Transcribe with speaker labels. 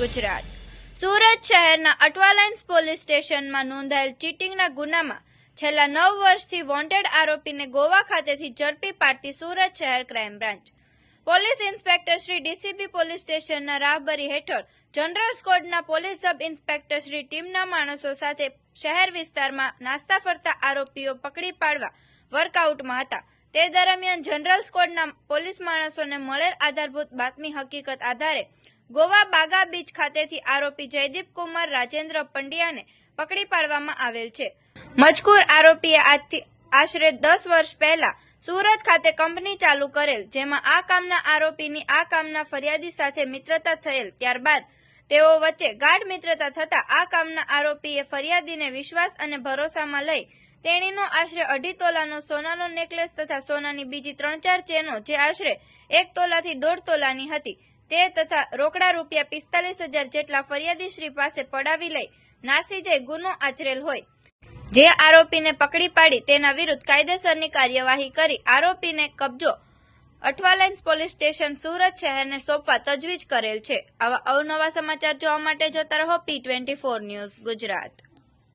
Speaker 1: ગુજરાત સુરત શહેરના અઠવાલાઇન્સ પોલીસ સ્ટેશનમાં નોંધાયેલ ચીટિંગના ગુનામાં છેલ્લા 9 વર્ષથી વોન્ટેડ આરોપીને ગોવા ખાતેથી ઝડપી પાડતી સુરત શહેર crime branch police inspector Shri DCP police સ્ટેશનના રાહબરી હેઠળ જનરલ સ્કોડના પોલીસ સબ ઇન્સ્પેક્ટર શ્રી ટીમના માણસો સાથે શહેર વિસ્તારમાં નાસ્તા ફરતા આરોપીઓ પકડી પાડવા વર્કઆઉટમાં હતા. તે દરમિયાન જનરલ સ્કોડના પોલીસ માણસોને મળેલ આધારભૂત બાતમી હકીકત આધારે ગોવા બાગા બીચ ખાતેથી આરોપી જયદીપ કુમાર રાજેન્દ્ર પંડ્યાને પકડી પાડવામાં આવેલ છે. મજકૂર આરોપીએ આજથી આશરે 10 વર્ષ પહેલા સુરત ખાતે કંપની ચાલુ કરેલ, જેમાં આ કામના આરોપીની આ કામના ફરિયાદી સાથે મિત્રતા થયેલ. ત્યારબાદ તેઓ વચ્ચે ગાઢ મિત્રતા થતા આ કામના આરોપીએ ફરિયાદીને વિશ્વાસ અને ભરોસામાં લઈ તેણીનો આશરે 2.5 તોલાનો સોનાનો નેકલેસ તથા સોનાની બીજી 3-4 ચેનો, જે આશરે 1 તોલાથી 1.5 તોલાની હતી, તે તથા રોકડા રૂપિયા 45,000 જેટલા ફરિયાદી શ્રી પાસે પડાવી લઈ નાસી જઈ ગુનો આચરેલ હોય. જે આરોપીને પકડી પાડી તેના વિરુદ્ધ કાયદેસરની કાર્યવાહી કરી આરોપીને કબજો અઠવાલાઇન્સ પોલીસ સ્ટેશન સુરત શહેરને સોંપવા તજવીજ કરેલ છે. આવા અવનવા સમાચાર જોવા માટે જોતા રહો P24 ન્યૂઝ ગુજરાત.